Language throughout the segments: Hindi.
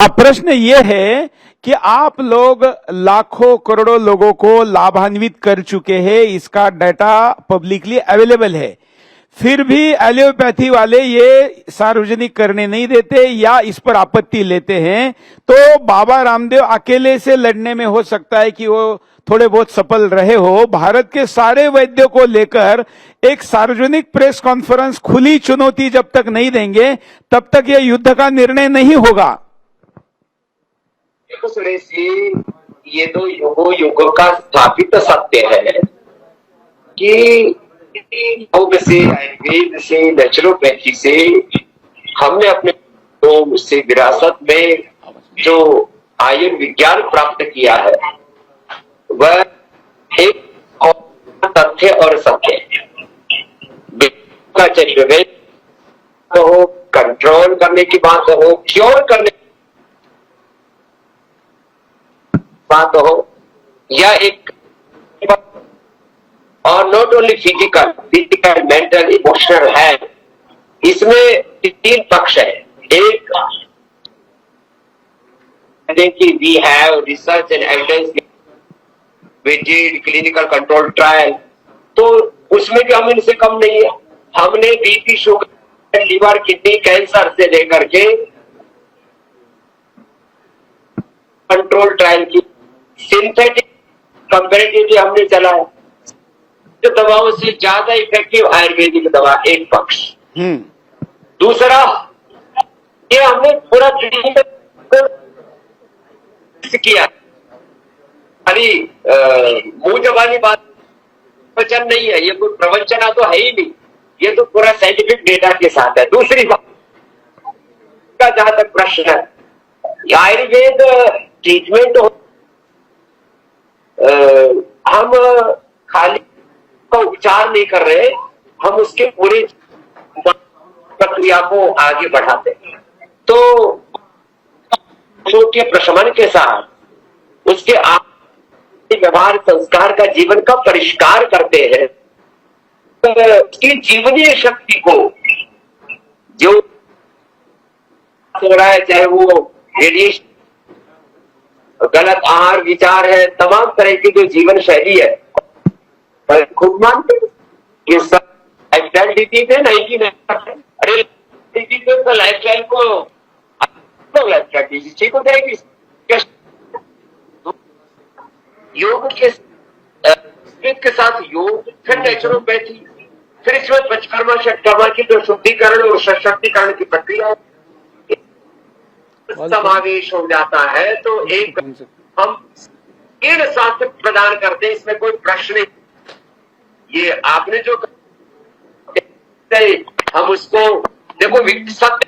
अब प्रश्न ये है कि आप लोग लाखों करोड़ों लोगों को लाभान्वित कर चुके हैं, इसका डाटा पब्लिकली अवेलेबल है, फिर भी एलोपैथी वाले ये सार्वजनिक करने नहीं देते या इस पर आपत्ति लेते हैं। तो बाबा रामदेव अकेले से लड़ने में हो सकता है कि वो थोड़े बहुत सफल रहे हो, भारत के सारे वैद्यों को लेकर एक सार्वजनिक प्रेस कॉन्फ्रेंस खुली चुनौती जब तक नहीं देंगे तब तक ये युद्ध का निर्णय नहीं होगा। देखो सुरेश जी, ये तो युग का स्थापित सत्य है कि योग से, आयुर्वेद से, नेचुरोपैथी से हमने अपने तो से विरासत में जो आयुर्विज्ञान प्राप्त किया है वह एक तथ्य और सत्य का चरित्र हो, कंट्रोल करने की बात हो, क्योर करने बात हो, या एक और not only physical mental emotional है, इसमें तीन पक्ष है। एक कि we have research and evidence, we did clinical control trial, तो उसमें भी हम इनसे कम नहीं है। हमने BP, sugar, liver, kidney cancer से लेकर के कंट्रोल ट्रायल की सिंथेटिक कंपैरेटिवली हमने चलाया, तो दवाओं से ज्यादा इफेक्टिव आयुर्वेदिक दवा एक पक्ष। दूसरा, ये हमने पूरा किया, खाली मुंह जबानी बात वचन नहीं है, ये कोई प्रवंचना तो है ही नहीं, ये तो पूरा साइंटिफिक डेटा के साथ है। दूसरी बात का जहां तक प्रश्न है, आयुर्वेद ट्रीटमेंट हम खाली का उपचार नहीं कर रहे, हम उसके पूरे प्रक्रिया को आगे बढ़ाते हैं। तो के प्रशमन के साथ उसके व्यवहार, संस्कार का, जीवन का परिष्कार करते हैं। तो उसकी जीवनीय शक्ति को जो हो रहा है, चाहे वो रेडिएशन, गलत आहार विचार है, तमाम तरह की जो जीवन शैली है, खुद मानते ये सब लाइफस्टाइल डिजीज है। 99 अरे तो लाइफस्टाइल को लाइफस्टाइल डिजीज ठीक हो जाएगी। योग के साथ योग, फिर नेचुरोपैथी, फिर इसमें पंचकर्मा षटकर्मा की जो शुद्धिकरण और सशक्तिकरण की प्रक्रिया समावेश हो जाता है, तो एक हम इन स्वास्थ्य प्रदान करते हैं, इसमें कोई प्रश्न नहीं। ये आपने जो हम उसको देखो सत्य,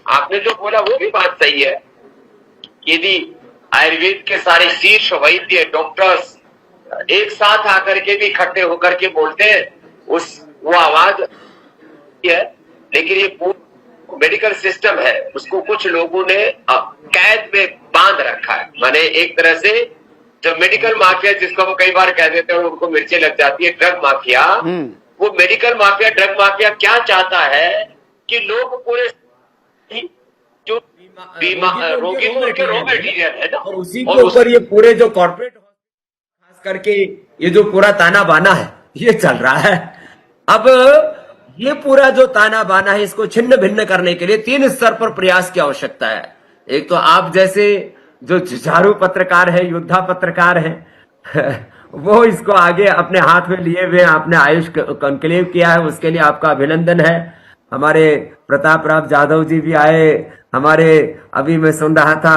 आपने जो बोला वो भी बात सही है। यदि आयुर्वेद के सारे शीर्ष वैद्य, डॉक्टर्स एक साथ आकर के भी इकट्ठे होकर के बोलते हैं, वो आवाज है, लेकिन ये मेडिकल सिस्टम है, उसको कुछ लोगों ने कैद में बांध रखा है। माने एक तरह से जो मेडिकल माफिया, जिसको हम कई बार कह देते हैं, उनको मिर्ची लग जाती है, ड्रग माफिया। वो मेडिकल माफिया, ड्रग माफिया क्या चाहता है कि लोग पूरे जो रोगी उनके रॉ मटेरियल है ना, और उसी के ऊपर ये पूरे जो कॉर्पोरेट, खास करके ये जो पूरा ताना बाना है ये चल रहा है। अब ये पूरा जो ताना बाना है, इसको छिन्न भिन्न करने के लिए 3 स्तर पर प्रयास की आवश्यकता है। एक तो आप जैसे जो जुझारू पत्रकार है, योद्धा पत्रकार है वो इसको आगे अपने हाथ में लिए हुए आपने आयुष कॉन्क्लेव किया है, उसके लिए आपका अभिनंदन है। हमारे प्रताप राव जाधव जी भी आए, हमारे अभी मैं सुन रहा था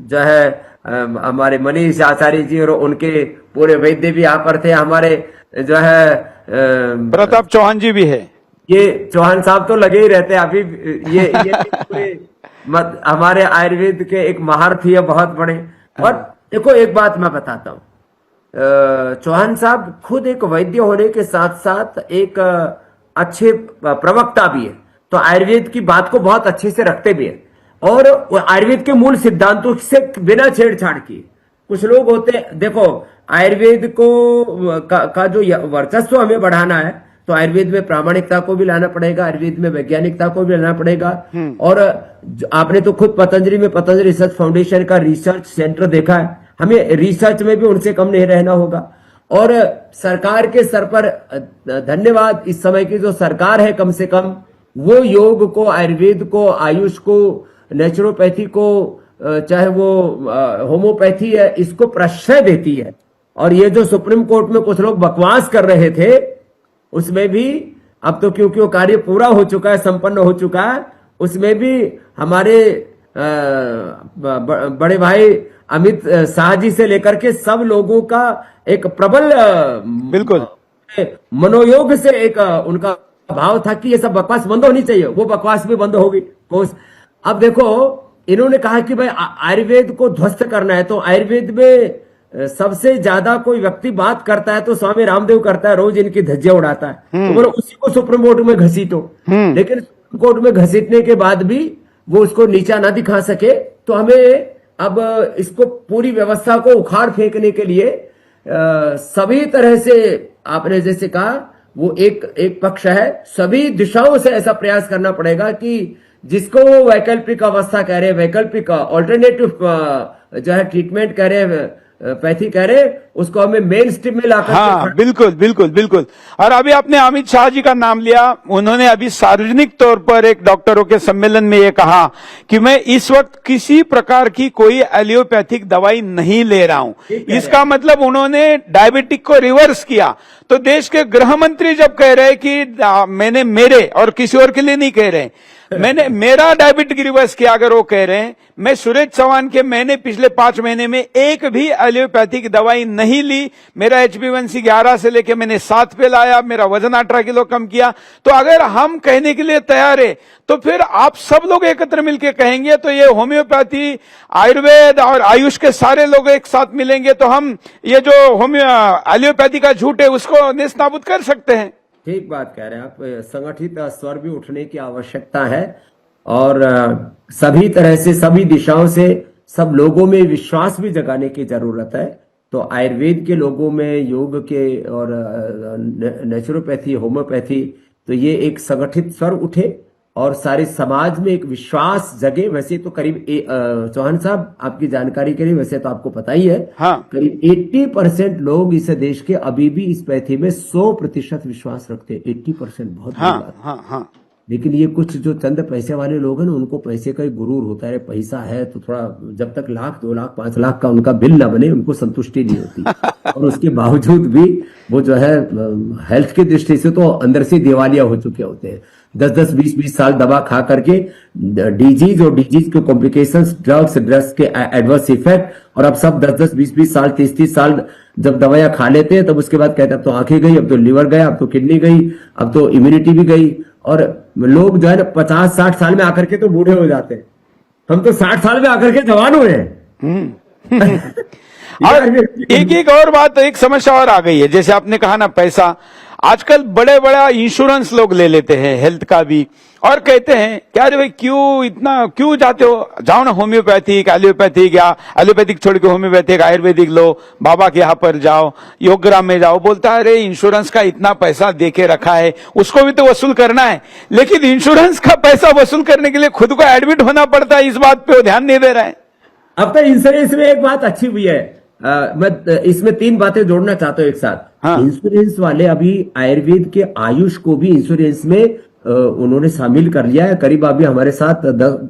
जो है हमारे मनीष आचार्य जी और उनके पूरे वैद्य भी यहाँ पर थे, हमारे जो है प्रताप चौहान जी भी है। ये चौहान साहब तो लगे ही रहते हैं अभी। ये हमारे आयुर्वेद के एक महारथी है बहुत बड़े। और देखो एक बात मैं बताता हूँ, चौहान साहब खुद एक वैद्य होने के साथ साथ एक अच्छे प्रवक्ता भी है, तो आयुर्वेद की बात को बहुत अच्छे से रखते भी है, और आयुर्वेद के मूल सिद्धांतों से बिना छेड़छाड़ किए। कुछ लोग होते हैं, देखो आयुर्वेद को का जो वर्चस्व हमें बढ़ाना है, तो आयुर्वेद में प्रामाणिकता को भी लाना पड़ेगा, आयुर्वेद में वैज्ञानिकता को भी लाना पड़ेगा। और आपने तो खुद पतंजलि में पतंजलि रिसर्च फाउंडेशन का रिसर्च सेंटर देखा है, हमें रिसर्च में भी उनसे कम नहीं रहना होगा। और सरकार के स्तर पर धन्यवाद, इस समय की जो सरकार है कम से कम वो योग को, आयुर्वेद को, आयुष को, नेचुरोपैथी को, चाहे वो होम्योपैथी है, इसको प्रश्रय देती है। और ये जो सुप्रीम कोर्ट में कुछ लोग बकवास कर रहे थे उसमें भी अब तो क्योंकि वो कार्य पूरा हो चुका है, संपन्न हो चुका है, उसमें भी हमारे बड़े भाई अमित शाह जी से लेकर के सब लोगों का एक प्रबल बिल्कुल मनोयोग से एक उनका भाव था कि ये सब बकवास बंद होनी चाहिए। वो बकवास भी बंद हो गई। अब देखो इन्होंने कहा कि भाई आयुर्वेद को ध्वस्त करना है, तो आयुर्वेद में सबसे ज्यादा कोई व्यक्ति बात करता है तो स्वामी रामदेव करता है, रोज इनकी धज्जियां उड़ाता है। तो बोलो उसी को सुप्रीम कोर्ट में घसीटो। लेकिन सुप्रीम कोर्ट में घसीटने के बाद भी वो उसको नीचा ना दिखा सके, तो हमें अब इसको पूरी व्यवस्था को उखाड़ फेंकने के लिए सभी तरह से, आपने जैसे कहा वो एक पक्ष है, सभी दिशाओं से ऐसा प्रयास करना पड़ेगा कि जिसको वो वैकल्पिक अवस्था कह रहे हैं, वैकल्पिक ऑल्टरनेटिव जो है ट्रीटमेंट कह रहे हैं, पैथी कह रहे, उसको हमें मेन स्ट्रीम में लाकर। हाँ बिल्कुल बिल्कुल बिल्कुल। और अभी आपने अमित शाह जी का नाम लिया, उन्होंने अभी सार्वजनिक तौर पर एक डॉक्टरों के सम्मेलन में ये कहा कि मैं इस वक्त किसी प्रकार की कोई एलियोपैथिक दवाई नहीं ले रहा हूं। इसका मतलब उन्होंने डायबिटिक को रिवर्स किया। तो देश के गृह मंत्री जब कह रहे कि मैंने मेरे और किसी और के लिए नहीं कह रहे, मैंने मेरा डायबिटिक रिवर्स किया, अगर वो कह रहे हैं, मैं सुरेश चौहान के मैंने पिछले 5 महीने में एक भी एलियोपैथिक दवाई नहीं ली, मेरा HbA1c 11 से लेके मैंने 7 पे लाया, मेरा वजन 18 किलो कम किया। तो अगर हम कहने के लिए तैयार है तो फिर आप सब लोग एकत्र मिलकर कहेंगे तो ये होम्योपैथी, आयुर्वेद और आयुष के सारे लोग एक साथ मिलेंगे तो हम ये जो एलियोपैथी का झूठ है उसको नेस्तनाबूद कर सकते हैं। ठीक बात कह रहे हैं आप, संगठित स्वर भी उठने की आवश्यकता है और सभी तरह से, सभी दिशाओं से सब लोगों में विश्वास भी जगाने की जरूरत है। तो आयुर्वेद के लोगों में, योग के और नेचुरोपैथी, होम्योपैथी, तो ये एक संगठित स्वर उठे और सारे समाज में एक विश्वास जगे। वैसे तो करीब चौहान साहब आपकी जानकारी के लिए, वैसे तो आपको पता ही है, हाँ, करीब 80% लोग इस देश के अभी भी इस पैथी में 100% विश्वास रखते हैं। 80% बहुत बड़ी बात है। हाँ, हाँ। लेकिन ये कुछ जो चंद पैसे वाले लोग हैं ना, उनको पैसे का ही गुरूर होता है। पैसा है तो थोड़ा, जब तक 1 लाख 2 लाख 5 लाख का उनका बिल ना बने उनको संतुष्टि नहीं होती। और उसके बावजूद भी वो जो है हेल्थ की दृष्टि से तो अंदर से दिवालिया हो चुके होते हैं। 10-10, 20-20 साल दवा खा करके डिजीज और डिजीज के कॉम्प्लिकेशंस, ड्रग्स के एडवर्स इफेक्ट, और अब सब 10-10, 20-20 साल, 30-30 साल जब दवाइयां खा लेते हैं तब उसके बाद कहते हैं अब तो आंखें गई, अब तो लिवर गया, अब तो किडनी गई, अब तो इम्यूनिटी भी गई। और लोग जो है ना 50-60 साल में आकर के तो बूढ़े हो जाते हैं। हम तो 60 साल में आकर के जवान हुए हैं। और एक और बात, एक समस्या और आ गई है, जैसे आपने कहा ना पैसा, आजकल बड़े बड़ा इंश्योरेंस लोग ले लेते हैं हेल्थ का भी, और कहते हैं क्या रे भाई क्यों जाते हो, जाओ ना होम्योपैथिक, एलियोपैथिक, या एलियोपैथिक छोड़ के होम्योपैथिक आयुर्वेदिक लो, बाबा के यहाँ पर जाओ, योगग्राम में जाओ। बोलता है अरे इंश्योरेंस का इतना पैसा दे के रखा है, उसको भी तो वसूल करना है। लेकिन इंश्योरेंस का पैसा वसूल करने के लिए खुद को एडमिट होना पड़ता है, इस बात पे वो ध्यान नहीं दे रहा है। अब तो इंश्योरेंस में एक बात अच्छी हुई है, मैं इसमें 3 बातें जोड़ना चाहता हूं एक साथ। हाँ। इंश्योरेंस वाले अभी आयुर्वेद के आयुष को भी इंश्योरेंस में उन्होंने शामिल कर लिया है। करीब अभी हमारे साथ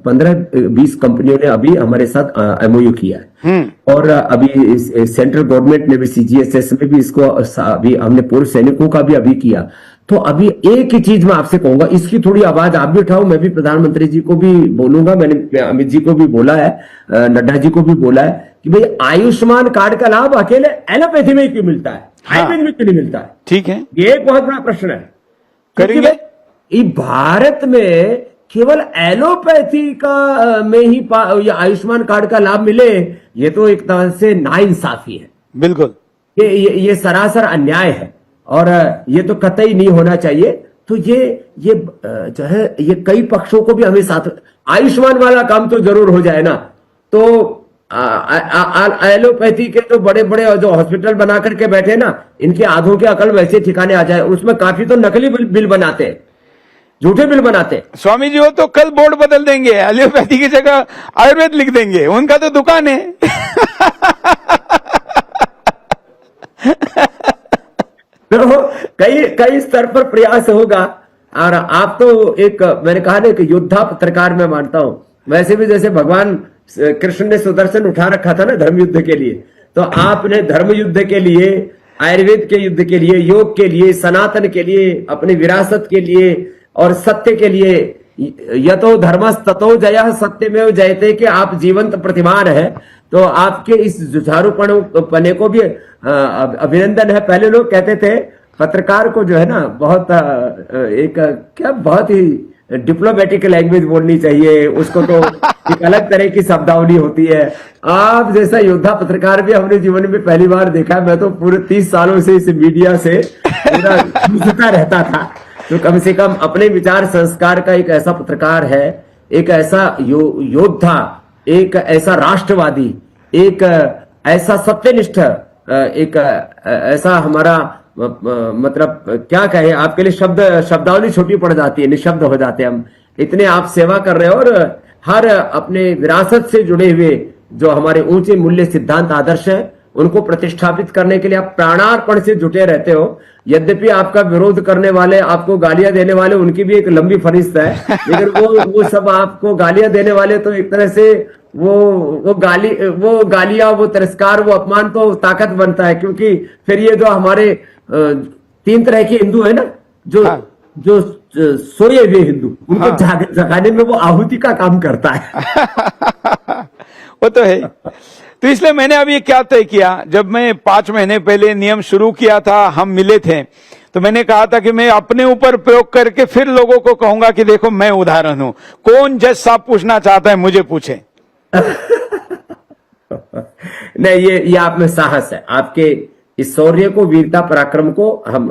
15-20 कंपनियों ने अभी हमारे साथ MOU किया है। और अभी सेंट्रल गवर्नमेंट ने भी, CGHS में भी इसको अभी हमने पूर्व सैनिकों का भी अभी किया। तो अभी एक ही चीज मैं आपसे कहूंगा, इसकी थोड़ी आवाज आप भी उठाओ, मैं भी प्रधानमंत्री जी को भी बोलूंगा, मैंने अमित जी को भी बोला है, नड्डा जी को भी बोला है कि भाई आयुष्मान कार्ड का लाभ अकेले एलोपैथी में क्यों मिलता है, आयुर्वेद में क्यों नहीं मिलता है? ठीक है, ये एक बहुत बड़ा प्रश्न है। करेंगे। भारत में केवल एलोपैथी का में ही आयुष्मान कार्ड का लाभ मिले, ये तो एक तरह से नाइंसाफी है। बिल्कुल, ये सरासर अन्याय है और ये तो कतई नहीं होना चाहिए। तो ये जो है ये कई पक्षों को भी हमें साथ, आयुष्मान वाला काम तो जरूर हो जाए ना। तो एलोपैथी के तो बड़े बड़े जो हॉस्पिटल बना करके बैठे ना, इनके आधों के अकल वैसे ठिकाने आ जाए, उसमें काफी तो नकली बिल बनाते हैं, झूठे बिल बनाते हैं। स्वामी जी वो तो कल बोर्ड बदल देंगे, एलोपैथी की जगह आयुर्वेद लिख देंगे, उनका तो दुकान है। तो कई स्तर पर प्रयास होगा। और आप तो एक, मैंने कहा ना कि योद्धा पत्रकार मैं मानता हूं, वैसे भी जैसे भगवान कृष्ण ने सुदर्शन उठा रखा था ना धर्म युद्ध के लिए, तो आपने धर्म युद्ध के लिए, आयुर्वेद के युद्ध के लिए, योग के लिए, सनातन के लिए, अपनी विरासत के लिए और सत्य के लिए, यतो धर्मस्ततो जयः सत्यमेव जयते, कि आप जीवंत प्रतिमान है। तो आपके इस जुझारूपने को भी अभिनंदन है। पहले लोग कहते थे पत्रकार को जो है ना बहुत बहुत ही डिप्लोमेटिक लैंग्वेज बोलनी चाहिए, उसको तो एक अलग तरह की शब्दावली होती है। आप जैसा योद्धा पत्रकार भी हमने जीवन में पहली बार देखा। मैं तो पूरे 30 सालों से इस मीडिया से पूरा जूझता रहता था, तो कम से कम अपने विचार संस्कार का एक ऐसा पत्रकार है, एक ऐसा योद्धा, एक ऐसा राष्ट्रवादी, एक ऐसा सत्यनिष्ठ, एक ऐसा हमारा मतलब क्या कहे, आपके लिए शब्दावली छोटी पड़ जाती है, निशब्द हो जाते हैं हम। इतने आप सेवा कर रहे हो और हर अपने विरासत से जुड़े हुए जो हमारे ऊंचे मूल्य सिद्धांत आदर्श है उनको प्रतिष्ठापित करने के लिए आप प्राणार्पण से जुटे रहते हो। यद्यपि आपका विरोध करने वाले, आपको गालियां देने वाले, उनकी भी एक लंबी फरिस्त है, लेकिन वो सब आपको गालियां देने वाले तो एक तरह से वो गालियां, वो तिरस्कार, वो अपमान तो ताकत बनता है। क्योंकि फिर ये जो हमारे 3 तरह के हिंदू है ना, जो सोए हुए हिंदू, उनको जगाने में वो आहुति का काम करता है। वो तो है। तो इसलिए मैंने अभी क्या तय किया, जब मैं 5 महीने पहले नियम शुरू किया था, हम मिले थे, तो मैंने कहा था कि मैं अपने ऊपर प्रयोग करके फिर लोगों को कहूंगा कि देखो मैं उदाहरण हूं, कौन जज साहब पूछना चाहता है मुझे पूछे। नहीं, ये आप में साहस है, आपके इस शौर्य को, वीरता, पराक्रम को हम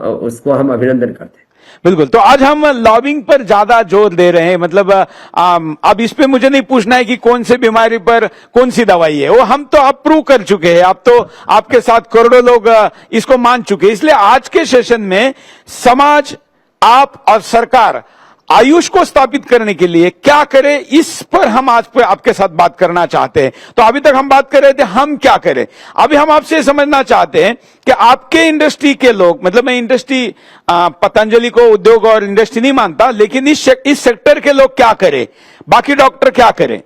अभिनंदन करते हैं। बिल्कुल। तो आज हम लॉबिंग पर ज्यादा जोर दे रहे हैं। मतलब अब इस पे मुझे नहीं पूछना है कि कौन सी बीमारी पर कौन सी दवाई है, वो हम तो अप्रूव कर चुके हैं। अब तो आपके साथ करोड़ों लोग इसको मान चुके हैं। इसलिए आज के सेशन में समाज, आप और सरकार आयुष को स्थापित करने के लिए क्या करे, इस पर हम आज पे आपके साथ बात करना चाहते हैं। तो अभी तक हम बात कर रहे थे हम क्या करें, अभी हम आपसे समझना चाहते हैं कि आपके इंडस्ट्री के लोग, मतलब मैं इंडस्ट्री पतंजलि को उद्योग और इंडस्ट्री नहीं मानता, लेकिन इस सेक्टर के लोग क्या करें, बाकी डॉक्टर क्या करें।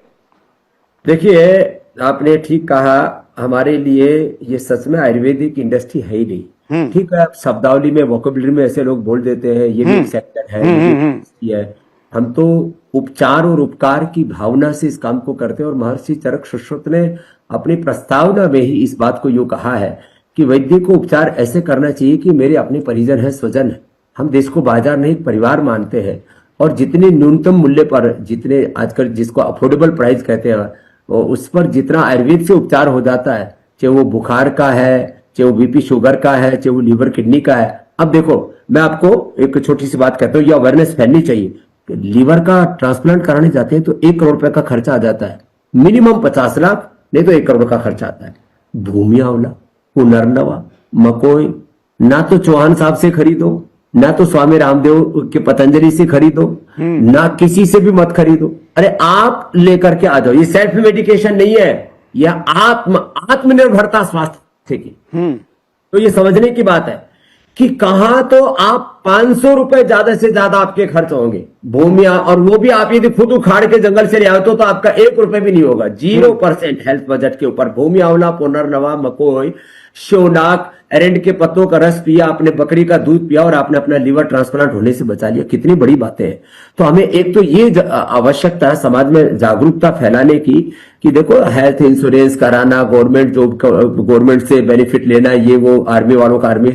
देखिए, आपने ठीक कहा, हमारे लिए ये सच में आयुर्वेदिक इंडस्ट्री है ही नहीं। ठीक है, शब्दावली में, वोकेबुलरी में ऐसे लोग बोल देते हैं ये भी एक सेक्टर है, ये है। हम तो उपचार और उपकार की भावना से इस काम को करते हैं। और महर्षि चरक सुश्रुत ने अपनी प्रस्तावना में ही इस बात को यूं कहा है कि वैद्य को उपचार ऐसे करना चाहिए कि मेरे अपने परिजन है, स्वजन है। हम देश को बाजार नहीं परिवार मानते हैं, और जितने न्यूनतम मूल्य पर, जितने आजकल जिसको अफोर्डेबल प्राइस कहते हैं, उस पर जितना आयुर्वेद से उपचार हो जाता है, चाहे वो बुखार का है, चाहे वो बीपी शुगर का है, चाहे वो लीवर किडनी का है। अब देखो, मैं आपको एक छोटी सी बात कहता हूँ, ये अवेयरनेस फैलनी चाहिए। लीवर का ट्रांसप्लांट कराने जाते हैं तो 1 करोड़ रुपए का खर्चा आ जाता है, मिनिमम 50 लाख, नहीं तो 1 करोड़ का खर्चा आता है। भूमि आंवला, पुनर्नवा, मकोई, ना तो चौहान साहब से खरीदो, ना तो स्वामी रामदेव के पतंजलि से खरीदो, ना किसी से भी मत खरीदो। अरे आप लेकर के आ जाओ। ये सेल्फ मेडिकेशन नहीं है, यह आत्मनिर्भरता स्वास्थ्य की। तो ये समझने की बात है कि कहां तो आप 500 रुपए ज्यादा से ज्यादा आपके खर्च होंगे भूमि, और वो भी आप यदि खुद उखाड़ के जंगल से ले आओ तो आपका 1 रुपए भी नहीं होगा। 0% हेल्थ बजट के ऊपर। भूमि आंवला, पुनर्नवा, मकोई, शोनाक, एरेंड के पत्तों का रस पिया, आपने बकरी का दूध पिया और आपने अपना लीवर ट्रांसप्लांट होने से बचा लिया। कितनी बड़ी बातें हैं। तो हमें एक तो ये आवश्यकता है समाज में जागरूकता फैलाने की कि देखो, हेल्थ इंश्योरेंस कराना, गवर्नमेंट से बेनिफिट लेना, ये वो आर्मी वालों का आर्मी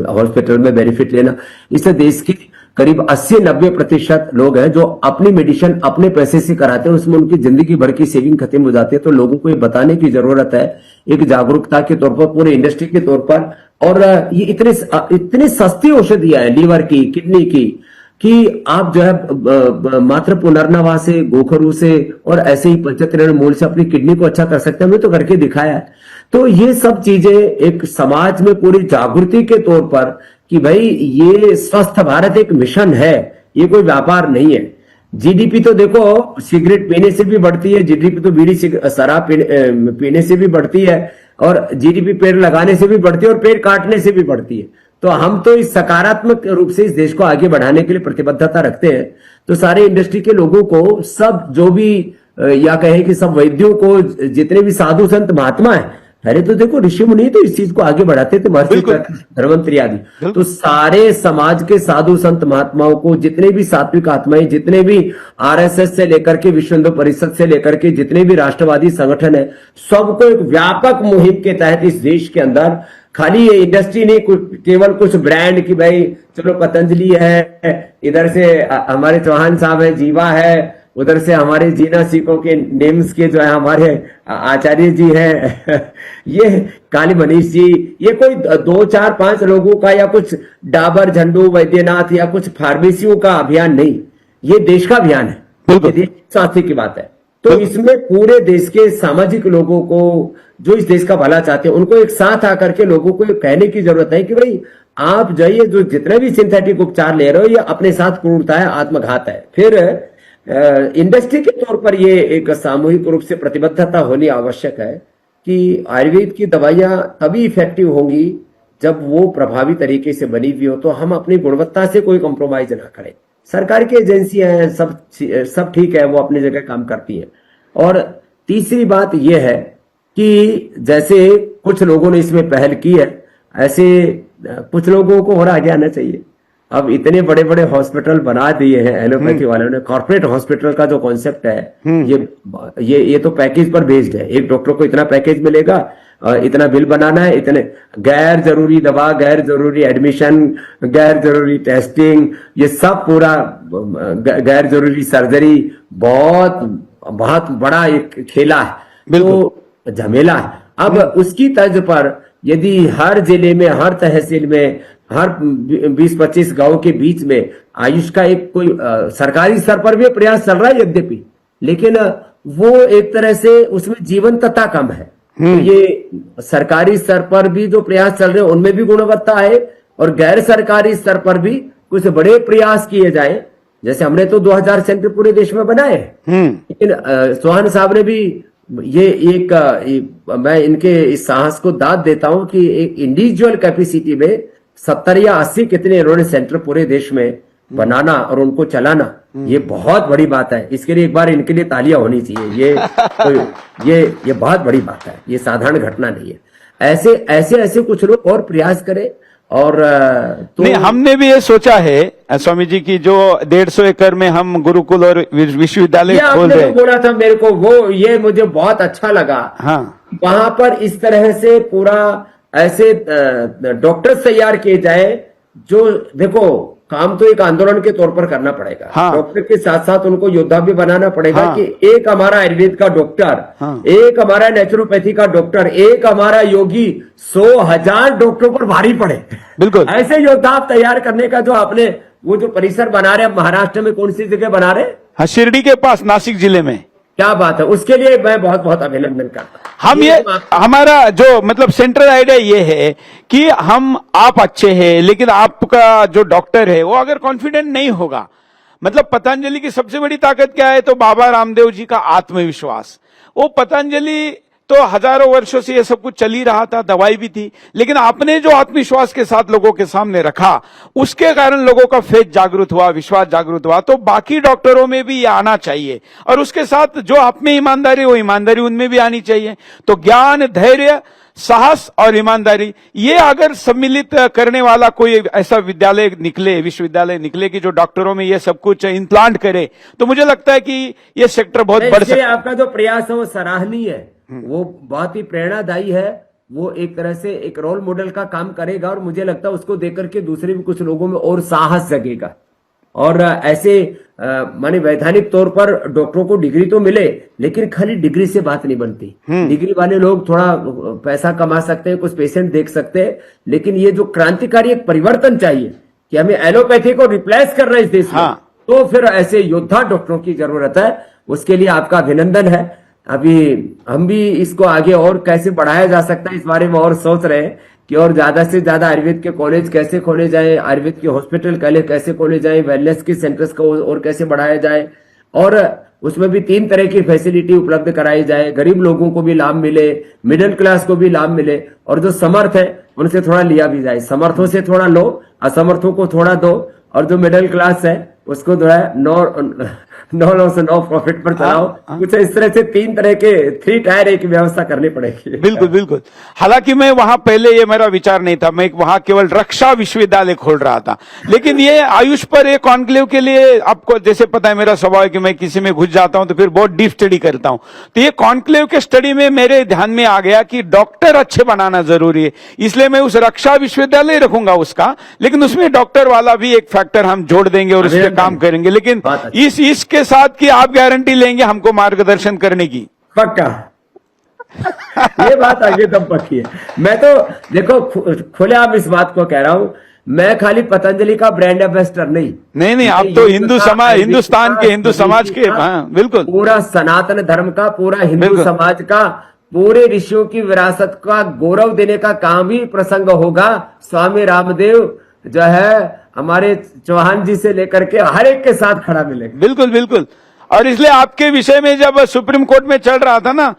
हॉस्पिटल में बेनिफिट लेना, इससे देश की करीब 80-90% लोग हैं जो अपनी मेडिसिन अपने पैसे से कराते हैं, उसमें उनकी जिंदगी भर की सेविंग खत्म हो जाती है। तो लोगों को ये बताने की जरूरत है, एक जागरूकता के तौर पर, पूरे इंडस्ट्री के तौर पर। और ये इतनी सस्ती औषधियां है लीवर की, किडनी की, कि आप जो है मात्र पुनर्नवा से, गोखरू से और ऐसे ही पंचतरण मूल से अपनी किडनी को अच्छा कर सकते हैं। हमने तो करके दिखाया है। तो ये सब चीजें एक समाज में पूरी जागृति के तौर पर कि भाई ये स्वस्थ भारत एक मिशन है, ये कोई व्यापार नहीं है। जीडीपी तो देखो सिगरेट पीने से भी बढ़ती है, जीडीपी तो बीड़ी शराब पीने से भी बढ़ती है, और जीडीपी पेड़ लगाने से भी बढ़ती है और पेड़ काटने से भी बढ़ती है। तो हम तो इस सकारात्मक रूप से इस देश को आगे बढ़ाने के लिए प्रतिबद्धता रखते हैं। तो सारे इंडस्ट्री के लोगों को, सब जो भी या कहें कि सब वैद्यों को, जितने भी साधु संत महात्मा है, पहले तो देखो ऋषि मुनि तो इस चीज को आगे बढ़ाते थे, महर्षि धर्मंत्री आदि। तो सारे समाज के साधु संत महात्माओं को, जितने भी सात्विक आत्माएं, जितने भी आरएसएस से लेकर के विश्व हिंदू परिषद से लेकर के जितने भी राष्ट्रवादी संगठन है, सबको एक व्यापक मुहिम के तहत इस देश के अंदर, खाली ये इंडस्ट्री नहीं, केवल कुछ ब्रांड की भाई चलो पतंजलि है, इधर से हमारे चौहान साहब है, जीवा है, उधर से हमारे जीना सीखों के नेम्स के जो है हमारे आचार्य जी हैं ये काली मनीष जी, ये कोई 2, 4, 5 लोगों का या कुछ डाबर, झंडू, वैद्यनाथ या कुछ फार्मेसियों का अभियान नहीं, ये देश का अभियान है, ये देश स्वास्थ्य की बात है। तो इसमें पूरे देश के सामाजिक लोगों को, जो इस देश का भला चाहते हैं, उनको एक साथ आकर के लोगों को कहने की जरूरत है कि भाई आप जाइए, जो जितने भी सिंथेटिक उपचार ले रहे हो, ये अपने साथ क्रूरता है, आत्मघात है। फिर इंडस्ट्री के तौर पर ये एक सामूहिक रूप से प्रतिबद्धता होनी आवश्यक है कि आयुर्वेद की दवाइयां तभी इफेक्टिव होंगी जब वो प्रभावी तरीके से बनी हुई हो। तो हम अपनी गुणवत्ता से कोई कॉम्प्रोमाइज ना करें। सरकार की एजेंसियां हैं, सब ठीक है, वो अपनी जगह काम करती हैं। और तीसरी बात यह है कि जैसे कुछ लोगों ने इसमें पहल की है, ऐसे कुछ लोगों को और आगे आना चाहिए। अब इतने बड़े बड़े हॉस्पिटल बना दिए हैं एलोपैथी वालों ने। कॉर्पोरेट हॉस्पिटल का जो कॉन्सेप्ट है, ये तो पैकेज पर बेस्ड है। एक डॉक्टर को इतना पैकेज मिलेगा, इतना बिल बनाना है, इतने गैर जरूरी दवा, गैर जरूरी एडमिशन, गैर जरूरी टेस्टिंग, ये सब पूरा गैर जरूरी सर्जरी, बहुत बहुत बड़ा एक खेला है, तो झमेला है। अब उसकी तर्ज पर यदि हर जिले में, हर तहसील में, हर 20-25 गांव के बीच में आयुष का एक कोई सरकारी स्तर पर भी प्रयास चल रहा है यद्यपि, लेकिन वो एक तरह से उसमें जीवंतता कम है। तो ये सरकारी स्तर पर भी जो प्रयास चल रहे हैं उनमें भी गुणवत्ता है, और गैर सरकारी स्तर पर भी कुछ बड़े प्रयास किए जाए। जैसे हमने तो 2000 सेंटर पूरे देश में बनाए, लेकिन चौहान साहब ने भी ये मैं इनके इस साहस को दाद देता हूं कि एक इंडिविजुअल कैपेसिटी में 70 या 80 कितने इन्होंने सेंटर पूरे देश में बनाना और उनको चलाना, ये बहुत बड़ी बात है। इसके लिए एक बार इनके लिए तालियां होनी चाहिए। ये बहुत बड़ी बात है, ये साधारण घटना नहीं है। ऐसे कुछ लोग और प्रयास करें। और तो नहीं, हमने भी ये सोचा है स्वामी जी की जो 150 एकड़ में हम गुरुकुल और विश्वविद्यालय खोल रहे हैं। बोला था मेरे को, वो ये मुझे बहुत अच्छा लगा। हाँ, वहां पर इस तरह से पूरा ऐसे डॉक्टर तैयार किए जाए जो, देखो काम तो एक आंदोलन के तौर पर करना पड़ेगा। हाँ। डॉक्टर के साथ साथ उनको योद्धा भी बनाना पड़ेगा। हाँ। कि एक हमारा आयुर्वेद का डॉक्टर, हाँ। एक हमारा नेचुरोपैथी का डॉक्टर, एक हमारा योगी 100,000 डॉक्टरों पर भारी पड़े। बिल्कुल ऐसे योद्धा आप तैयार करने का जो आपने वो जो परिसर बना रहे हैं महाराष्ट्र में, कौन सी जगह बना रहे? हाँ, शिरडी के पास, नासिक जिले में। क्या बात है, उसके लिए मैं बहुत बहुत अभिनंदन करता हूं। हम ये हमारा जो मतलब सेंट्रल आइडिया ये है कि आप अच्छे हैं, लेकिन आपका जो डॉक्टर है वो अगर कॉन्फिडेंट नहीं होगा, मतलब पतंजलि की सबसे बड़ी ताकत क्या है? तो बाबा रामदेव जी का आत्मविश्वास। वो पतंजलि तो हजारों वर्षों से ये सब कुछ चल ही रहा था, दवाई भी थी, लेकिन आपने जो आत्मविश्वास के साथ लोगों के सामने रखा, उसके कारण लोगों का फेथ जागृत हुआ, विश्वास जागृत हुआ। तो बाकी डॉक्टरों में भी ये आना चाहिए, और उसके साथ जो आप में ईमानदारी, वो ईमानदारी उनमें भी आनी चाहिए। तो ज्ञान, धैर्य, साहस और ईमानदारी, ये अगर सम्मिलित करने वाला कोई ऐसा विद्यालय निकले, विश्वविद्यालय निकले कि जो डॉक्टरों में ये सब कुछ इम्प्लांट करे, तो मुझे लगता है कि ये सेक्टर बहुत बढ़ सकता है। आपका जो प्रयास है वो सराहनीय है, वो बहुत ही प्रेरणादायी है। वो एक तरह से एक रोल मॉडल का काम करेगा, और मुझे लगता है उसको देख करके दूसरे भी कुछ लोगों में और साहस जगेगा। और ऐसे माने वैधानिक तौर पर डॉक्टरों को डिग्री तो मिले, लेकिन खाली डिग्री से बात नहीं बनती। डिग्री वाले लोग थोड़ा पैसा कमा सकते हैं, कुछ पेशेंट देख सकते हैं, लेकिन ये जो क्रांतिकारी एक परिवर्तन चाहिए कि हमें एलोपैथी को रिप्लेस करना है इस देश में, हाँ। तो फिर ऐसे योद्धा डॉक्टरों की जरूरत है। उसके लिए आपका अभिनंदन है। अभी हम भी इसको आगे और कैसे बढ़ाया जा सकता है इस बारे में और सोच रहे हैं कि और ज्यादा से ज्यादा आयुर्वेद के कॉलेज कैसे खोले जाए, आयुर्वेद के हॉस्पिटल कैसे खोले जाए, वेलनेस के सेंटर्स को और कैसे बढ़ाया जाए, और उसमें भी 3 तरह की फैसिलिटी उपलब्ध कराई जाए। गरीब लोगों को भी लाभ मिले, मिडिल क्लास को भी लाभ मिले, और जो समर्थ है उनसे थोड़ा लिया भी जाए। समर्थों से थोड़ा लो, असमर्थों को थोड़ा दो, और जो मिडिल क्लास है उसको जो है नो लॉस नो प्रॉफिट पर चलाओ। कुछ इस तरह से 3 तरह के 3 टायर एक व्यवस्था करनी पड़ेगी। बिल्कुल बिल्कुल। हालांकि मैं वहां पहले ये मेरा विचार नहीं था, मैं वहां केवल रक्षा विश्वविद्यालय खोल रहा था, लेकिन ये आयुष पर एक कॉन्क्लेव के लिए आपको जैसे पता है मेरा स्वभाव है कि मैं किसी में घुस जाता हूं तो फिर बहुत डीप स्टडी करता हूं। तो ये कॉन्क्लेव के स्टडी में मेरे ध्यान में आ गया कि डॉक्टर अच्छे बनाना जरूरी है, इसलिए मैं उस रक्षा विश्वविद्यालय रखूंगा उसका, लेकिन उसमें डॉक्टर वाला भी एक फैक्टर हम जोड़ देंगे और उस पर काम करेंगे। लेकिन इसके साथ कि आप गारंटी लेंगे हमको मार्गदर्शन करने की? पक्का। ये बात आगे तब पक्की है। मैं तो देखो खुलेआम इस बात को कह रहा हूं, मैं खाली पतंजलि का ब्रांड एम्बेसडर नहीं, आप तो हिंदू समाज, हिंदुस्तान के हिंदू समाज के, हाँ बिल्कुल, पूरा सनातन धर्म का, पूरा हिंदू समाज का, पूरे ऋषियों की विरासत का गौरव देने का काम ही प्रसंग होगा। स्वामी रामदेव जो है हमारे चौहान जी से लेकर के हर एक के साथ खड़ा मिलेगा। बिल्कुल बिल्कुल। और इसलिए आपके विषय में जब सुप्रीम कोर्ट में चल रहा था ना,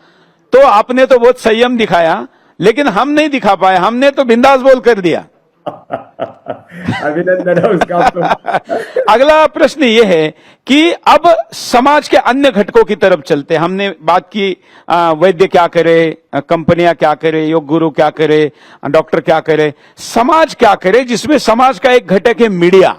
तो आपने तो बहुत संयम दिखाया, लेकिन हम नहीं दिखा पाए, हमने तो बिंदास बोल कर दिया। अभिनंदन है उसका आपको। अगला प्रश्न यह है कि अब समाज के अन्य घटकों की तरफ चलते हैं। हमने बात की वैद्य क्या करे, कंपनियां क्या करे, योग गुरु क्या करे, डॉक्टर क्या करे, समाज क्या करे, जिसमें समाज का एक घटक है मीडिया।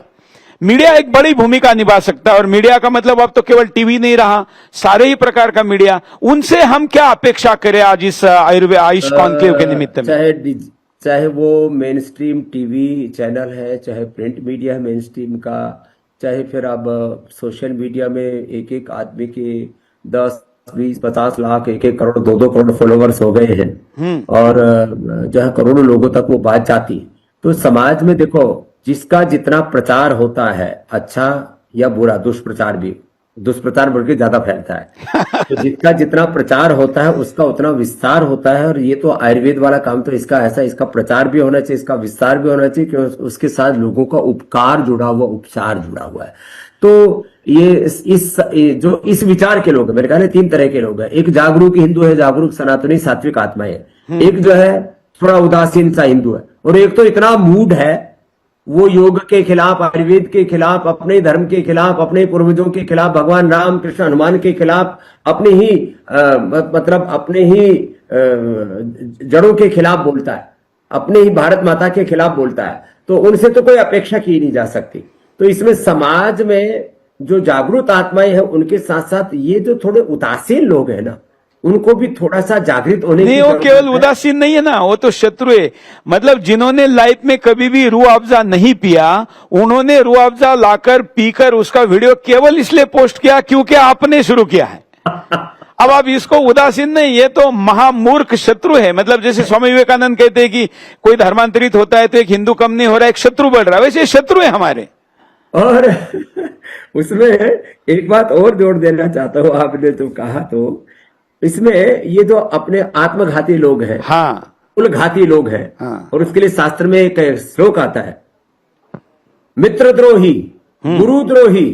मीडिया एक बड़ी भूमिका निभा सकता है, और मीडिया का मतलब अब तो केवल टीवी नहीं रहा, सारे ही प्रकार का मीडिया। उनसे हम क्या अपेक्षा करें आज इस आयुष कॉन्क्लेव के निमित्त में? चाहे वो मेन स्ट्रीम टीवी चैनल है, चाहे प्रिंट मीडिया है मेन स्ट्रीम का, चाहे फिर अब सोशल मीडिया में एक आदमी के 10, 20, 50 लाख, 1 करोड़, 2 करोड़ फॉलोवर्स हो गए हैं, और जो है करोड़ों लोगों तक वो बात जाती। तो समाज में देखो, जिसका जितना प्रचार होता है, अच्छा या बुरा, दुष्प्रचार बढ़ के ज्यादा फैलता है। तो जिसका जितना प्रचार होता है उसका उतना विस्तार होता है। और ये तो आयुर्वेद वाला काम तो इसका ऐसा, इसका प्रचार भी होना चाहिए, इसका विस्तार भी होना चाहिए, क्योंकि उसके साथ लोगों का उपकार जुड़ा हुआ, उपचार जुड़ा हुआ है। तो ये जो इस विचार के लोग हैं, मेरे ख्याल में 3 तरह के लोग हैं। एक जागरूक हिंदू है, जागरूक सनातनी सात्विक आत्मा है। एक जो है थोड़ा उदासीन सा हिंदू है, और एक तो इतना मूड है, वो योग के खिलाफ, आयुर्वेद के खिलाफ, अपने धर्म के खिलाफ, अपने पूर्वजों के खिलाफ, भगवान राम कृष्ण हनुमान के खिलाफ, अपने ही जड़ों के खिलाफ बोलता है, अपने ही भारत माता के खिलाफ बोलता है। तो उनसे तो कोई अपेक्षा की नहीं जा सकती। तो इसमें समाज में जो जागरूक आत्माएं हैं, उनके साथ साथ ये जो थोड़े उदासीन लोग हैं ना, उनको भी थोड़ा सा जागृत होने नहीं, वो केवल उदासीन नहीं है ना, वो तो शत्रु है। मतलब जिन्होंने लाइफ में कभी भी रूह अफ़ज़ा नहीं पिया, उन्होंने रूह अफ़ज़ा लाकर पीकर उसका वीडियो केवल इसलिए पोस्ट किया क्योंकि आपने शुरू किया है। अब आप इसको उदासीन नहीं, ये तो महामूर्ख शत्रु है। मतलब जैसे स्वामी विवेकानंद कहते हैं कि कोई धर्मांतरित होता है तो एक हिंदू कम नहीं हो रहा, एक शत्रु बढ़ रहा है, वैसे शत्रु है हमारे। और उसमें एक बात और जोड़ देना चाहता हूं, आपने तो कहा, तो इसमें ये जो अपने आत्मघाती लोग हैं, हाँ, कुलघाती लोग हैं, हाँ, और उसके लिए शास्त्र में एक श्लोक आता है, मित्रद्रोही, गुरुद्रोही,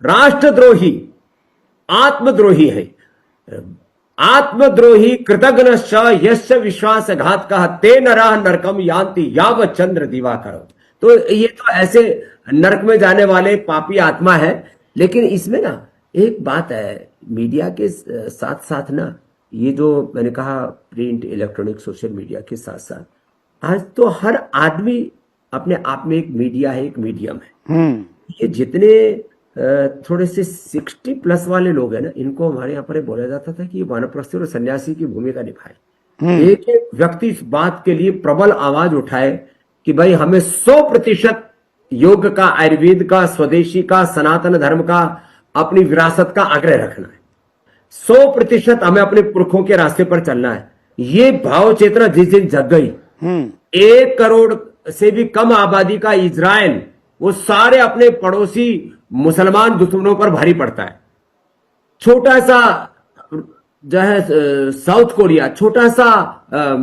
राष्ट्रद्रोही, आत्मद्रोही है। आत्मद्रोही कृतघ्नश्च यस्य विश्वासघातकः ते नरः नरकम यान्ति यावत् चंद्र दिवाकर। तो ये तो ऐसे नरक में जाने वाले पापी आत्मा है। लेकिन इसमें ना एक बात है, मीडिया के साथ साथ ना, ये जो मैंने कहा प्रिंट, इलेक्ट्रॉनिक, सोशल मीडिया के साथ साथ आज तो हर आदमी अपने आप में एक मीडिया है, एक मीडियम है। ये जितने थोड़े से 60+ वाले लोग हैं ना, इनको हमारे यहाँ पर बोला जाता था कि ये वानप्रस्थी और सन्यासी की भूमिका निभाए। एक एक व्यक्ति इस बात के लिए प्रबल आवाज उठाए कि भाई हमें 100% योग का, आयुर्वेद का, स्वदेशी का, सनातन धर्म का, अपनी विरासत का आग्रह रखना है। 100% हमें अपने पुरखों के रास्ते पर चलना है। ये भाव चेतना जिस दिन जग गई, 1 करोड़ से भी कम आबादी का इजराइल वो सारे अपने पड़ोसी मुसलमान दुश्मनों पर भारी पड़ता है। छोटा सा जो है साउथ कोरिया, छोटा सा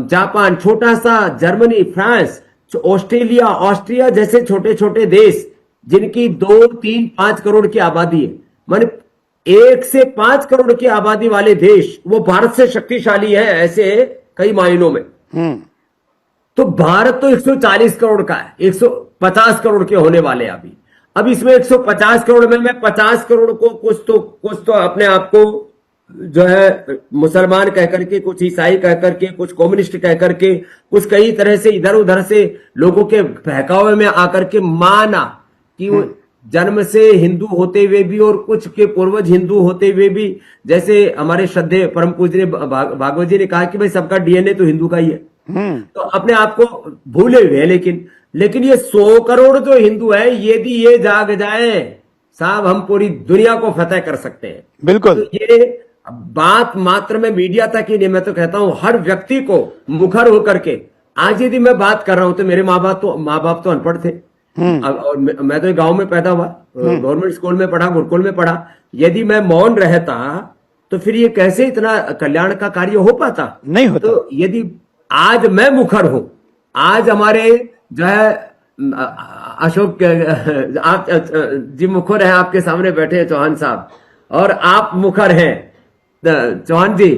जापान, छोटा सा जर्मनी, फ्रांस, ऑस्ट्रेलिया, ऑस्ट्रिया जैसे छोटे छोटे देश जिनकी 2, 3, 5 करोड़ की आबादी है, माने 1 से 5 करोड़ की आबादी वाले देश वो भारत से शक्तिशाली है ऐसे कई मायनों में। तो भारत तो 140 करोड़ का है, 150 करोड़ के होने वाले अभी। अब इसमें 150 करोड़ में मैं 50 करोड़ को कुछ तो अपने आप को जो है मुसलमान कह करके, कुछ ईसाई कह करके, कुछ कम्युनिस्ट कह करके, कुछ कई तरह से इधर उधर से लोगों के बहकावे में आकर के माना कि वो जन्म से हिंदू होते हुए भी और कुछ के पूर्वज हिंदू होते हुए भी, जैसे हमारे श्रद्धेय परम पूज्य भागवत जी ने कहा कि भाई सबका डीएनए तो हिंदू का ही है, तो अपने आप को भूले हुए हैं। लेकिन ये 100 करोड़ जो हिंदू है, यदि ये जाग जाए साहब, हम पूरी दुनिया को फतेह कर सकते हैं। बिल्कुल। तो ये बात मात्र में मीडिया तक ही नहीं, मैं तो कहता हूं हर व्यक्ति को मुखर होकर के, आज यदि मैं बात कर रहा हूं तो मेरे माँ बाप तो अनपढ़ थे, और मैं तो गांव में पैदा हुआ, गवर्नमेंट स्कूल में पढ़ा, गुरुकुल में पढ़ा। यदि मैं मौन रहता तो फिर ये कैसे इतना कल्याण का कार्य हो पाता? नहीं होता। तो यदि आज मैं मुखर हूं, आज हमारे जो है अशोक आप जी मुखर हैं, आपके सामने बैठे हैं चौहान साहब, और आप मुखर हैं चौहान जी,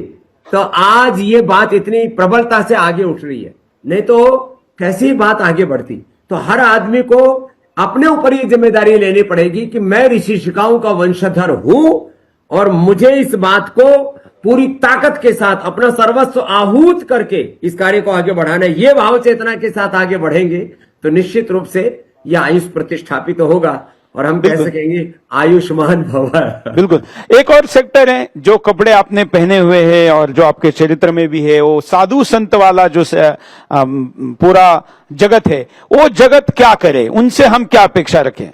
तो आज ये बात इतनी प्रबलता से आगे उठ रही है, नहीं तो कैसी बात आगे बढ़ती। तो हर आदमी को अपने ऊपर ये जिम्मेदारी लेनी पड़ेगी कि मैं ऋषि ऋषिकाओं का वंशधर हूं और मुझे इस बात को पूरी ताकत के साथ अपना सर्वस्व आहूत करके इस कार्य को आगे बढ़ाना है। ये भाव चेतना के साथ आगे बढ़ेंगे तो निश्चित रूप से यह आयुष प्रतिष्ठापित तो होगा और हम कह सकेंगे आयुष्मान भव। बिल्कुल। एक और सेक्टर है जो कपड़े आपने पहने हुए हैं और जो आपके चरित्र में भी है, वो साधु संत वाला जो पूरा जगत है, वो जगत क्या करे, उनसे हम क्या अपेक्षा रखें?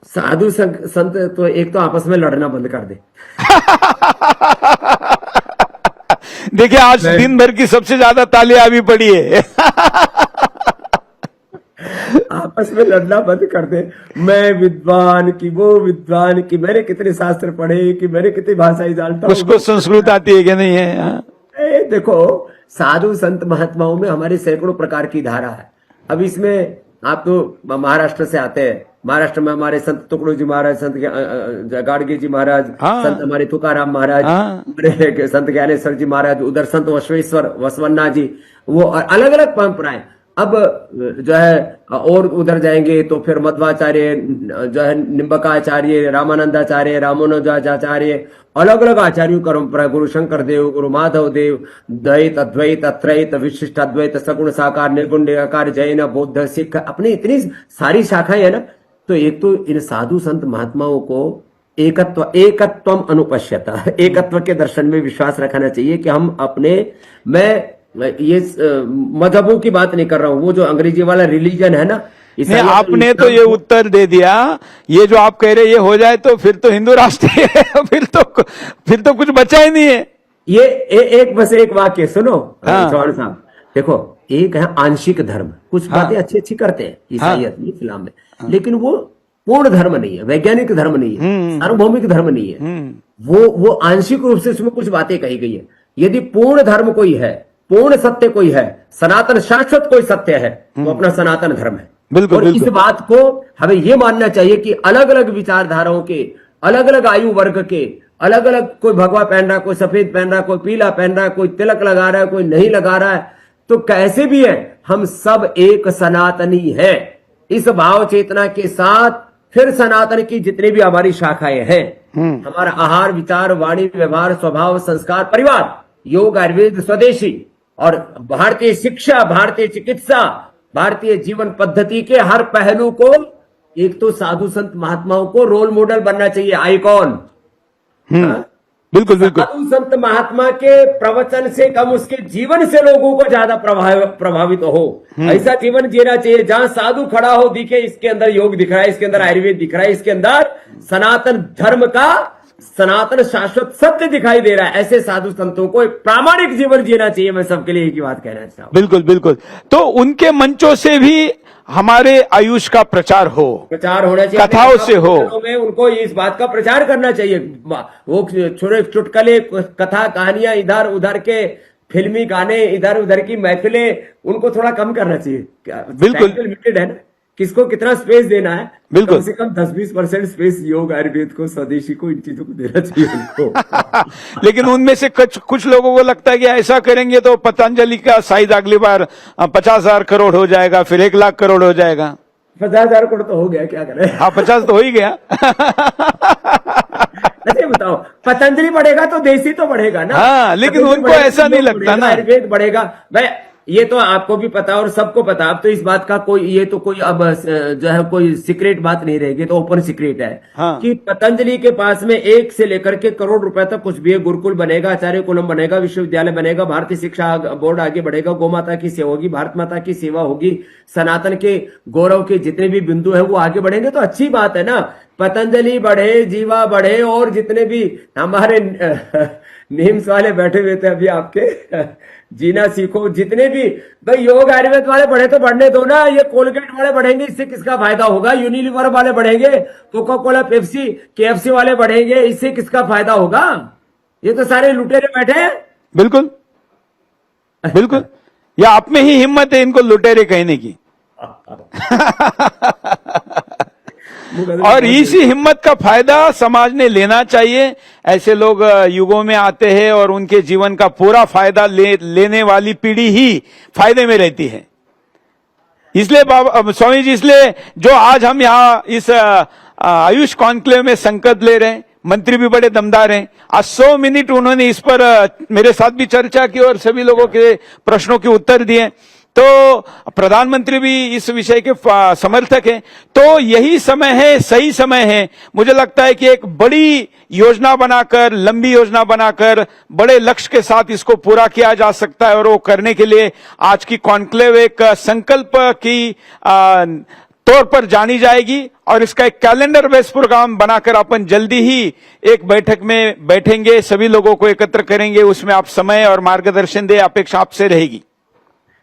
साधु संत तो एक तो आपस में लड़ना बंद कर दे। देखिए आज दिन भर की सबसे ज्यादा तालियां अभी पड़ी है। आपस में लड़ना बंद कर दे। मैं विद्वान की, वो विद्वान की, मैंने कितने शास्त्र पढ़े, कि मैंने कितनी भाषाएं जानता हूं, उसको संस्कृत आती है कि नहीं है? देखो साधु संत महात्माओं में हमारे सैकड़ों प्रकार की धारा है। अब इसमें आप तो महाराष्ट्र से आते हैं, महाराष्ट्र में हमारे संत तुकडो जी महाराज, संत गाडगे जी महाराज, संत हमारे तुकाराम महाराज, संत ज्ञानेश्वर जी महाराज, उधर संत वसवन्ना जी, वो अलग अलग परंपराएं। अब जो है और उधर जाएंगे तो फिर मध्वाचार्य, जो है निम्बकाचार्य, रामानंदाचार्य, रामानुजाचार्य, अलग अलग आचार्यों की परंपरा, गुरु शंकर देव, गुरु माधव देव, द्वैत अद्वैत अत्रैत विशिष्ट अद्वैत, सगुण साकार निर्गुण निराकार, जैन बौद्ध सिख, अपनी इतनी सारी शाखाएं है ना। तो एक तो इन साधु संत महात्माओं को एकत्वम अनुपश्यता, एकत्व के दर्शन में विश्वास रखना चाहिए कि हम अपने, मैं ये मजहबों की बात नहीं कर रहा हूं, वो जो अंग्रेजी वाला रिलीजन है ना, नहीं, आपने तो ये उत्तर दे दिया। ये जो आप कह रहे ये हो जाए तो फिर तो हिंदू राष्ट्र है, फिर तो कुछ बचा ही नहीं है। ये एक वाक्य सुनो चौहान साहब, देखो एक है आंशिक धर्म, कुछ बातें अच्छी अच्छी करते हैं ईसाइयत में, इस्लाम में, लेकिन वो पूर्ण धर्म नहीं है, वैज्ञानिक धर्म नहीं है, सार्वभौमिक धर्म नहीं है, वो आंशिक रूप से उसमें कुछ बातें कही गई है। यदि पूर्ण धर्म कोई है, पूर्ण सत्य कोई है, सनातन शाश्वत कोई सत्य है, तो अपना सनातन धर्म है। बिल्कुल, और बिल्कुल। इस बात को हमें यह मानना चाहिए कि अलग अलग विचारधाराओं के, अलग अलग आयु वर्ग के, अलग अलग, कोई भगवा पहन रहा है, कोई सफेद पहन रहा है, कोई पीला पहन रहा है, कोई तिलक लगा रहा है, कोई नहीं लगा रहा है, तो कैसे भी है हम सब एक सनातनी है। इस भाव चेतना के साथ फिर सनातन की जितनी भी हमारी शाखाएं हैं, हमारा आहार, विचार, वाणी, व्यवहार, स्वभाव, संस्कार, परिवार, योग, आयुर्वेद, स्वदेशी और भारतीय शिक्षा, भारतीय चिकित्सा, भारतीय जीवन पद्धति के हर पहलू को, एक तो साधु संत महात्माओं को रोल मॉडल बनना चाहिए, आइकॉन। बिल्कुल बिल्कुल। साधु संत महात्मा के प्रवचन से कम उसके जीवन से लोगों को ज्यादा प्रभावित हो, ऐसा जीवन जीना चाहिए जहां साधु खड़ा हो, दिखे इसके अंदर योग दिख रहा है, इसके अंदर आयुर्वेद दिख रहा है, इसके अंदर सनातन धर्म का सनातन शाश्वत सत्य दिखाई दे रहा है। ऐसे साधु संतों को प्रामाणिक जीवन जीना चाहिए। मैं सबके लिए एक ही बात कहना चाहूँ। बिल्कुल बिल्कुल। तो उनके मंचों से भी हमारे आयुष का प्रचार हो, प्रचार होना चाहिए, कथाओं से हो। में उनको इस बात का प्रचार करना चाहिए। वो छोटे चुटकुले, कथा, कहानियां, इधर उधर के फिल्मी गाने, इधर उधर की महफिलें, उनको थोड़ा कम करना चाहिए। बिल्कुल। लिमिटेड है ना, किसको कितना स्पेस देना है। बिल्कुल। कम से कम 10-20% स्पेस योग, आयुर्वेद को, स्वदेशी को, इन चीजों को देना चाहिए उनको। लेकिन उनमें से कुछ लोगों को लगता है कि ऐसा करेंगे तो पतंजलि का साइज अगली बार 50,000 करोड़ हो जाएगा, फिर 1,00,000 करोड़ हो जाएगा। 50,000 करोड़ तो हो गया, क्या करें। हाँ, 50 तो हो ही गया। अच्छा बताओ, पतंजलि बढ़ेगा तो देसी तो बढ़ेगा ना। हाँ, लेकिन पतंजलि उनको बढ़ेगा, ऐसा नहीं योग लगता बढ़ेगा, ना। आयुर्वेद बढ़ेगा। भाई ये तो आपको भी पता और सबको पता। अब तो इस बात का कोई, ये तो कोई अब जो है कोई सीक्रेट बात नहीं रहेगी, तो ओपन सीक्रेट है। हाँ। कि पतंजलि के पास में 1 से लेकर के करोड़ रुपए तक कुछ भी है। गुरुकुल बनेगा, आचार्य कुलम बनेगा, विश्वविद्यालय बनेगा, भारतीय शिक्षा बोर्ड आगे बढ़ेगा, गौ माता की सेवा होगी, भारत माता की सेवा होगी, सनातन के गौरव के जितने भी बिंदु है वो आगे बढ़ेंगे, तो अच्छी बात है ना। पतंजलि बढ़े, जीवा बढ़े, और जितने भी हमारे नीम्स वाले बैठे हुए थे अभी आपके, जीना सीखो, जितने भी भाई योग आयुर्वेद वाले बढ़े तो बढ़ने दो ना। ये कोलगेट वाले बढ़ेंगे, इससे किसका फायदा होगा। यूनिलीवर वाले बढ़ेंगे, कोका कोला, पेप्सी, केएफसी वाले बढ़ेंगे, इससे किसका फायदा होगा। ये तो सारे लुटेरे बैठे हैं। बिल्कुल बिल्कुल, या आप में ही हिम्मत है इनको लुटेरे कहने की। और इसी हिम्मत का फायदा समाज ने लेना चाहिए। ऐसे लोग युगों में आते हैं और उनके जीवन का पूरा फायदा लेने वाली पीढ़ी ही फायदे में रहती है। इसलिए स्वामी जी, इसलिए जो आज हम यहाँ इस आयुष कॉन्क्लेव में संकल्प ले रहे हैं, मंत्री भी बड़े दमदार हैं। आज 100 मिनट उन्होंने इस पर मेरे साथ भी चर्चा की और सभी लोगों के प्रश्नों के उत्तर दिए। तो प्रधानमंत्री भी इस विषय के समर्थक हैं। तो यही समय है, सही समय है। मुझे लगता है कि एक बड़ी योजना बनाकर, लंबी योजना बनाकर, बड़े लक्ष्य के साथ इसको पूरा किया जा सकता है। और वो करने के लिए आज की कॉन्क्लेव एक संकल्प की तौर पर जानी जाएगी। और इसका एक कैलेंडर बेस्ड प्रोग्राम बनाकर अपन जल्दी ही एक बैठक में बैठेंगे, सभी लोगों को एकत्र करेंगे। उसमें आप समय और मार्गदर्शन दे, अपेक्षा आपसे रहेगी।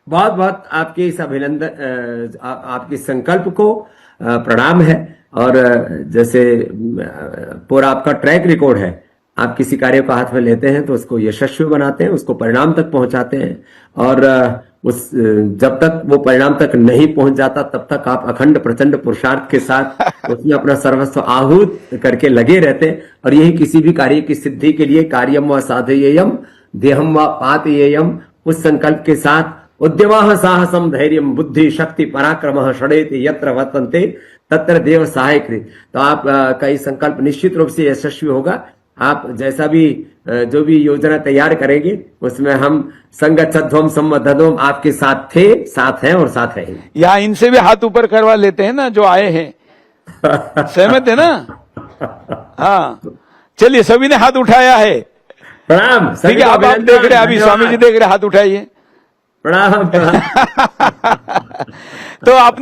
बहुत बहुत आपके इस अभिनंदन, आपके संकल्प को प्रणाम है। और जैसे पूरा आपका ट्रैक रिकॉर्ड है, आप किसी कार्य को हाथ में लेते हैं तो उसको यशस्वी बनाते हैं, उसको परिणाम तक पहुंचाते हैं। और उस जब तक वो परिणाम तक नहीं पहुंच जाता तब तक आप अखंड प्रचंड पुरुषार्थ के साथ उसमें अपना सर्वस्व आहूत करके लगे रहते हैं। और यही किसी भी कार्य की सिद्धि के लिए कार्यम व साधयेयम देहम व पातयेयम, उस संकल्प के साथ उद्यमः साहसम धैर्यम बुद्धि शक्ति पराक्रमः षडेति यत्र वर्तन्ते तत्र देव सहायकृत। तो आप का ये संकल्प निश्चित रूप से यशस्वी होगा। आप जैसा भी जो भी योजना तैयार करेंगे उसमें हम संगच्छध्वम संवद्धध्वम आपके साथ थे, साथ हैं और साथ रहेंगे। यहाँ इनसे भी हाथ ऊपर करवा लेते हैं ना जो आए हैं, सहमत है ना। हाँ, चलिए, सभी ने हाथ उठाया है। प्रणाम। ठीक है, अब आप देख रहे हैं, अभी स्वामी जी देख रहे, हाथ उठाइए। प्रणाम। तो आपने